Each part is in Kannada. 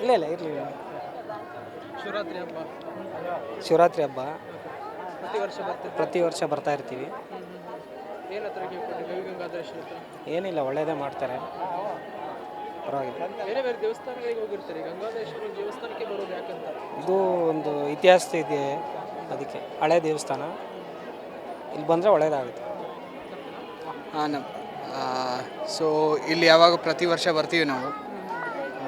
ಇಲ್ಲ ಇಲ್ಲ ಇರಲಿ. ಶಿವರಾತ್ರಿ ಹಬ್ಬ ಶಿವರಾತ್ರಿ ಹಬ್ಬ ಪ್ರತಿ ವರ್ಷ ಬರ್ತೀವಿ. ಪ್ರತಿ ವರ್ಷ ಬರ್ತಾ ಇರ್ತೀವಿ. ಏನು ಹತ್ರ ಕೇಳ್ಕೊಂಡು ಗವಿಗಂಗಾಧರೇಶ್ವರ ಹತ್ರ ಏನಿಲ್ಲ, ಒಳ್ಳೆಯದೇ ಮಾಡ್ತಾರೆ, ಪರವಾಗಿಲ್ಲ. ಬೇರೆ ಬೇರೆ ದೇವಸ್ಥಾನಗಳಿಗೆ ಹೋಗಿರ್ತಾರೆ, ಗಂಗಾಧರೇಶ್ವರ ದೇವಸ್ಥಾನಕ್ಕೆ ಬರೋದು ಯಾಕಂತ? ಇದು ಒಂದು ಇತಿಹಾಸ ಇದೆ, ಅದಕ್ಕೆ ಹಳೆ ದೇವಸ್ಥಾನ, ಇಲ್ಲಿ ಬಂದರೆ ಒಳ್ಳೆಯದಾಗುತ್ತೆ. ಹಾಂ ಸೊ ಇಲ್ಲಿ ಯಾವಾಗ ಪ್ರತಿ ವರ್ಷ ಬರ್ತೀವಿ ನಾವು.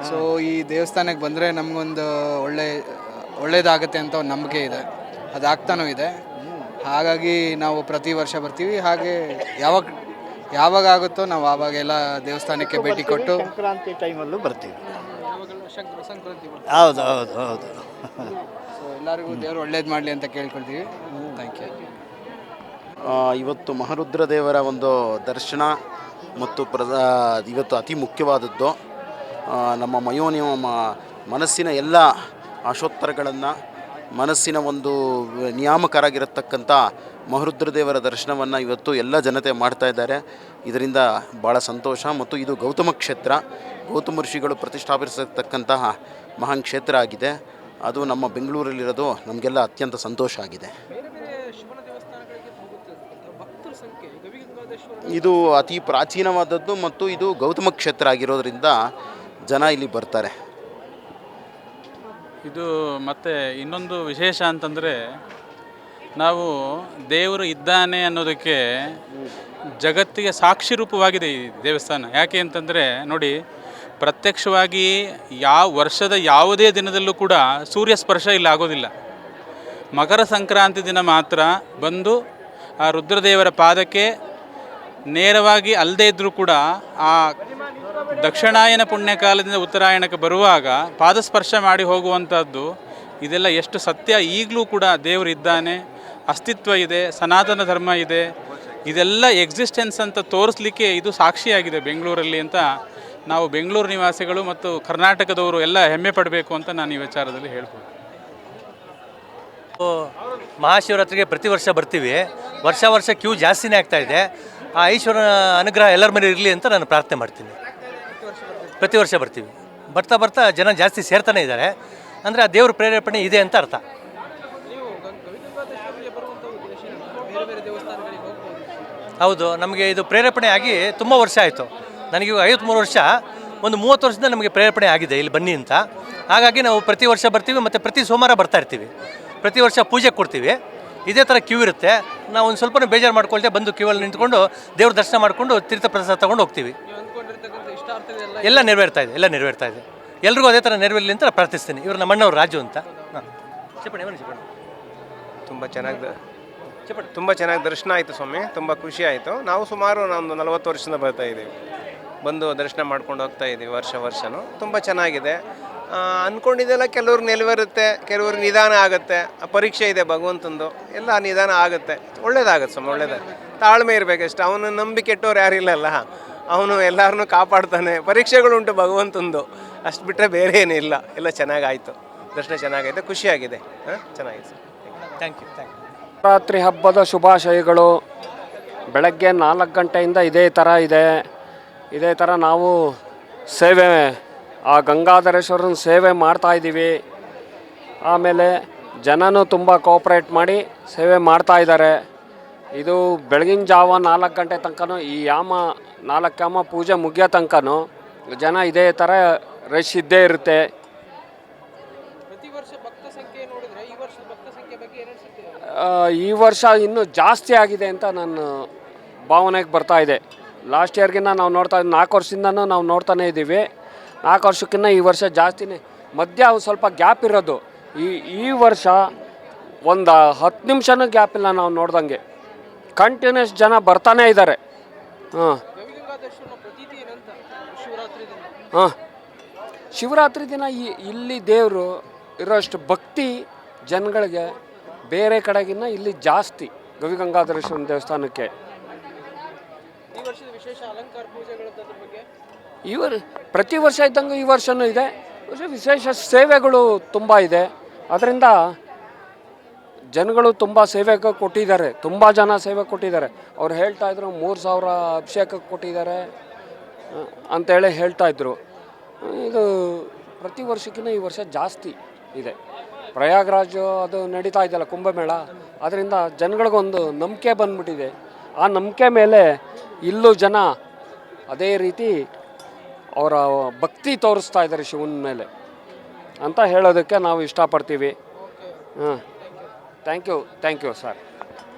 ಸೊ ಈ ದೇವಸ್ಥಾನಕ್ಕೆ ಬಂದರೆ ನಮಗೊಂದು ಒಳ್ಳೆಯದಾಗುತ್ತೆ ಅಂತ ಒಂದು ನಂಬಿಕೆ ಇದೆ, ಅದಾಗ್ತಾನೂ ಇದೆ. ಹಾಗಾಗಿ ನಾವು ಪ್ರತಿ ವರ್ಷ ಬರ್ತೀವಿ. ಹಾಗೆ ಯಾವಾಗ ಆಗುತ್ತೋ ನಾವು ಆವಾಗೆಲ್ಲ ದೇವಸ್ಥಾನಕ್ಕೆ ಭೇಟಿ ಕೊಟ್ಟು ಸಂಕ್ರಾಂತಿ ಟೈಮಲ್ಲೂ ಬರ್ತೀವಿ. ಸಂಕ್ರಾಂತಿ ಹೌದು ಹೌದು ಹೌದು. ಸೊ ಎಲ್ಲರಿಗೂ ದೇವರು ಒಳ್ಳೇದು ಮಾಡಲಿ ಅಂತ ಕೇಳ್ಕೊಳ್ತೀವಿ. Thank you. ಇವತ್ತು ಮಹಾರುದ್ರ ದೇವರ ಒಂದು ದರ್ಶನ ಮತ್ತು ಇವತ್ತು ಅತಿ ಮುಖ್ಯವಾದದ್ದು. ನಮ್ಮ ಮನಸ್ಸಿನ ಎಲ್ಲ ಆಶೋತ್ತರಗಳನ್ನು, ಮನಸ್ಸಿನ ಒಂದು ನಿಯಾಮಕರಾಗಿರತಕ್ಕಂಥ ಮಹಾರುದ್ರ ದೇವರ ದರ್ಶನವನ್ನು ಇವತ್ತು ಎಲ್ಲ ಜನತೆ ಮಾಡ್ತಾ ಇದ್ದಾರೆ. ಇದರಿಂದ ಭಾಳ ಸಂತೋಷ. ಮತ್ತು ಇದು ಗೌತಮ ಕ್ಷೇತ್ರ, ಗೌತಮ ಋಷಿಗಳು ಪ್ರತಿಷ್ಠಾಪಿಸಿರ್ತಕ್ಕಂತಹ ಮಹಾನ್ ಕ್ಷೇತ್ರ ಆಗಿದೆ. ಅದು ನಮ್ಮ ಬೆಂಗಳೂರಲ್ಲಿರೋದು ನಮಗೆಲ್ಲ ಅತ್ಯಂತ ಸಂತೋಷ ಆಗಿದೆ. ಇದು ಅತಿ ಪ್ರಾಚೀನವಾದದ್ದು ಮತ್ತು ಇದು ಗೌತಮ ಕ್ಷೇತ್ರ ಆಗಿರೋದ್ರಿಂದ ಜನ ಇಲ್ಲಿ ಬರ್ತಾರೆ. ಇದು ಮತ್ತು ಇನ್ನೊಂದು ವಿಶೇಷ ಅಂತಂದರೆ, ನಾವು ದೇವರು ಇದ್ದಾನೆ ಅನ್ನೋದಕ್ಕೆ ಜಗತ್ತಿಗೆ ಸಾಕ್ಷಿ ರೂಪವಾಗಿದೆ ಈ ದೇವಸ್ಥಾನ. ಯಾಕೆ ಅಂತಂದರೆ ನೋಡಿ, ಪ್ರತ್ಯಕ್ಷವಾಗಿ ವರ್ಷದ ಯಾವುದೇ ದಿನದಲ್ಲೂ ಕೂಡ ಸೂರ್ಯ ಸ್ಪರ್ಶ ಇಲ್ಲಿ ಆಗೋದಿಲ್ಲ. ಮಕರ ಸಂಕ್ರಾಂತಿ ದಿನ ಮಾತ್ರ ಬಂದು ಆ ರುದ್ರದೇವರ ಪಾದಕ್ಕೆ ನೇರವಾಗಿ ಅಲ್ಲದೇ ಇದ್ದರೂ ಕೂಡ ಆ ದಕ್ಷಿಣಾಯನ ಪುಣ್ಯಕಾಲದಿಂದ ಉತ್ತರಾಯಣಕ್ಕೆ ಬರುವಾಗ ಪಾದಸ್ಪರ್ಶ ಮಾಡಿ ಹೋಗುವಂಥದ್ದು, ಇದೆಲ್ಲ ಎಷ್ಟು ಸತ್ಯ. ಈಗಲೂ ಕೂಡ ದೇವರು ಇದ್ದಾನೆ, ಅಸ್ತಿತ್ವ ಇದೆ, ಸನಾತನ ಧರ್ಮ ಇದೆ, ಇದೆಲ್ಲ ಎಕ್ಸಿಸ್ಟೆನ್ಸ್ ಅಂತ ತೋರಿಸ್ಲಿಕ್ಕೆ ಇದು ಸಾಕ್ಷಿಯಾಗಿದೆ ಬೆಂಗಳೂರಲ್ಲಿ ಅಂತ ನಾವು ಬೆಂಗಳೂರು ನಿವಾಸಿಗಳು ಮತ್ತು ಕರ್ನಾಟಕದವರು ಎಲ್ಲ ಹೆಮ್ಮೆ ಪಡಬೇಕು ಅಂತ ನಾನು ಈ ವಿಚಾರದಲ್ಲಿ ಹೇಳ್ಬೋದು. ಮಹಾಶಿವರಾತ್ರಿಗೆ ಪ್ರತಿ ವರ್ಷ ಬರ್ತೀವಿ. ವರ್ಷ ಕ್ಯೂ ಜಾಸ್ತಿನೇ ಆಗ್ತಾ ಇದೆ. ಆ ಈಶ್ವರನ ಅನುಗ್ರಹ ಎಲ್ಲರ ಮೇಲೆ ಇರಲಿ ಅಂತ ನಾನು ಪ್ರಾರ್ಥನೆ ಮಾಡ್ತೀನಿ. ಪ್ರತಿ ವರ್ಷ ಬರ್ತೀವಿ. ಬರ್ತಾ ಜನ ಜಾಸ್ತಿ ಸೇರ್ತಾನೆ ಇದ್ದಾರೆ. ಅಂದರೆ ಆ ದೇವ್ರ ಪ್ರೇರೇಪಣೆ ಇದೆ ಅಂತ ಅರ್ಥ. ಹೌದು, ನಮಗೆ ಇದು ಪ್ರೇರೇಪಣೆ ಆಗಿ ತುಂಬ ವರ್ಷ ಆಯಿತು. ನನಗೆ 53 ವರ್ಷ, ಒಂದು 30 ವರ್ಷದಿಂದ ನಮಗೆ ಪ್ರೇರೇಪಣೆ ಆಗಿದೆ ಇಲ್ಲಿ ಬನ್ನಿ ಅಂತ. ಹಾಗಾಗಿ ನಾವು ಪ್ರತಿ ವರ್ಷ ಬರ್ತೀವಿ ಮತ್ತು ಪ್ರತಿ ಸೋಮವಾರ ಬರ್ತಾ ಇರ್ತೀವಿ. ಪ್ರತಿ ವರ್ಷ ಪೂಜೆ ಕೊಡ್ತೀವಿ. ಇದೇ ಥರ ಕ್ಯೂ ಇರುತ್ತೆ. ನಾವು ಒಂದು ಸ್ವಲ್ಪ ಬೇಜಾರು ಮಾಡ್ಕೊಳ್ತೇವೆ, ಬಂದು ಕ್ಯೂವಲ್ಲಿ ನಿಂತ್ಕೊಂಡು ದೇವ್ರ ದರ್ಶನ ಮಾಡಿಕೊಂಡು ತೀರ್ಥ ಪ್ರಸಾದ ತೊಗೊಂಡು ಹೋಗ್ತೀವಿ. ಎಲ್ಲ ನೆರವೇರ್ತಾ ಇದೆ. ಎಲ್ರಿಗೂ ಅದೇ ಥರ ನೆರವೇರಲಿ ಅಂತ ಪ್ರಾರ್ಥಿಸ್ತೀನಿ. ಇವರು ನಮ್ಮ ಅಣ್ಣವ್ರು ರಾಜು ಅಂತ. ತುಂಬ ಚೆನ್ನಾಗಿ ದರ್ಶನ ಆಯಿತು ಸ್ವಾಮಿ. ತುಂಬ ಖುಷಿ ಆಯಿತು. ನಾವು ಸುಮಾರು ಒಂದು 40 ವರ್ಷದಿಂದ ಬರ್ತಾ ಇದ್ದೀವಿ. ಬಂದು ದರ್ಶನ ಮಾಡ್ಕೊಂಡು ಹೋಗ್ತಾ ಇದ್ದೀವಿ ವರ್ಷನೂ. ತುಂಬ ಚೆನ್ನಾಗಿದೆ. ಅಂದ್ಕೊಂಡಿದ್ದೆಲ್ಲ ಕೆಲವ್ರಿಗೆ ನೆರವೇರುತ್ತೆ, ಕೆಲವ್ರಿಗೆ ನಿಧಾನ ಆಗುತ್ತೆ. ಪರೀಕ್ಷೆ ಇದೆ ಭಗವಂತಂದು, ಎಲ್ಲ ನಿಧಾನ ಆಗುತ್ತೆ. ಒಳ್ಳೇದಾಗುತ್ತೆ ಸ್ವಾಮಿ, ಒಳ್ಳೇದಾಗುತ್ತೆ. ತಾಳ್ಮೆ ಇರಬೇಕಷ್ಟೆ. ಅವನು ನಂಬಿ ಕೆಟ್ಟವ್ರು ಯಾರಿಲ್ಲಲ್ಲ, ಅವನು ಎಲ್ಲರನ್ನೂ ಕಾಪಾಡ್ತಾನೆ. ಪರೀಕ್ಷೆಗಳುಂಟು ಭಗವಂತಂದು, ಅಷ್ಟು ಬಿಟ್ಟರೆ ಬೇರೆ ಏನಿಲ್ಲ. ಎಲ್ಲ ಚೆನ್ನಾಗಾಯಿತು, ದರ್ಶನ ಚೆನ್ನಾಗೈತೆ, ಖುಷಿಯಾಗಿದೆ. ಚೆನ್ನಾಗಿದೆ ಸರ್. Thank you. ಶಿವರಾತ್ರಿ ಹಬ್ಬದ ಶುಭಾಶಯಗಳು. ಬೆಳಗ್ಗೆ 4 ಗಂಟೆಯಿಂದ ಇದೇ ಥರ ನಾವು ಸೇವೆ, ಆ ಗಂಗಾಧರೇಶ್ವರನ ಸೇವೆ ಮಾಡ್ತಾಯಿದ್ದೀವಿ. ಆಮೇಲೆ ಜನನೂ ತುಂಬ ಕೋಆಪ್ರೇಟ್ ಮಾಡಿ ಸೇವೆ ಮಾಡ್ತಾಯಿದ್ದಾರೆ. ಇದು ಬೆಳಗಿನ ಜಾವ 4 ಗಂಟೆ ತನಕನೂ, ಈ 4 ಯಾಮ ಪೂಜೆ ಮುಗಿಯೋ ತನಕನೂ ಜನ ಇದೇ ಥರ ರಶ್ ಇದ್ದೇ ಇರುತ್ತೆ. ಈ ವರ್ಷ ಇನ್ನೂ ಜಾಸ್ತಿ ಆಗಿದೆ ಅಂತ ನನ್ನ ಭಾವನೆಗೆ ಬರ್ತಾ ಇದೆ. ಲಾಸ್ಟ್ ಇಯರ್ಗಿನ್ನ ನಾವು ನೋಡ್ತಾ 4 ವರ್ಷದಿಂದನೂ ನಾವು ನೋಡ್ತಾನೇ ಇದ್ದೀವಿ. 4 ವರ್ಷಕ್ಕಿಂತ ಈ ವರ್ಷ ಜಾಸ್ತಿನೇ. ಮಧ್ಯ ಸ್ವಲ್ಪ ಗ್ಯಾಪ್ ಇರೋದು. ಈ ವರ್ಷ ಒಂದು 10 ನಿಮಿಷನೂ ಗ್ಯಾಪ್ ಇಲ್ಲ ನಾವು ನೋಡ್ದಂಗೆ. ಕಂಟಿನ್ಯೂಸ್ ಜನ ಬರ್ತಾನೇ ಇದ್ದಾರೆ. ಶಿವರಾತ್ರಿ ದಿನ ಇಲ್ಲಿ ದೇವರು ಇರೋಷ್ಟು ಭಕ್ತಿ ಜನಗಳಿಗೆ ಬೇರೆ ಕಡೆಗಿನ್ನ ಇಲ್ಲಿ ಜಾಸ್ತಿ. ಗವಿಗಂಗಾಧರೇಶ್ವರನ ದೇವಸ್ಥಾನಕ್ಕೆ ಪ್ರತಿ ವರ್ಷ ಇದ್ದಂಗೆ ಈ ವರ್ಷವೂ ಇದೆ. ವಿಶೇಷ ಸೇವೆಗಳು ತುಂಬ ಇದೆ. ಅದರಿಂದ ಜನಗಳು ತುಂಬ ಸೇವೆಗೆ ಕೊಟ್ಟಿದ್ದಾರೆ. ತುಂಬ ಜನ ಸೇವೆ ಕೊಟ್ಟಿದ್ದಾರೆ. ಅವ್ರು ಹೇಳ್ತಾಯಿದ್ರು 3000 ಅಭಿಷೇಕಕ್ಕೆ ಕೊಟ್ಟಿದ್ದಾರೆ ಅಂತೇಳಿ ಹೇಳ್ತಾಯಿದ್ರು. ಇದು ಪ್ರತಿ ವರ್ಷಕ್ಕಿಂತ ಈ ವರ್ಷ ಜಾಸ್ತಿ ಇದೆ. ಪ್ರಯಾಗ್ರಾಜ್ ಅದು ನಡೀತಾ ಇದೆಯಲ್ಲ ಕುಂಭಮೇಳ, ಅದರಿಂದ ಜನಗಳಿಗೊಂದು ನಂಬಿಕೆ ಬಂದ್ಬಿಟ್ಟಿದೆ. ಆ ನಂಬಿಕೆ ಮೇಲೆ ಇಲ್ಲೂ ಜನ ಅದೇ ರೀತಿ ಅವರ ಭಕ್ತಿ ತೋರಿಸ್ತಾ ಇದ್ದಾರೆ ಶಿವನ ಮೇಲೆ ಅಂತ ಹೇಳೋದಕ್ಕೆ ನಾವು ಇಷ್ಟಪಡ್ತೀವಿ. ಹಾಂ, ಥ್ಯಾಂಕ್ ಯು ಸರ್.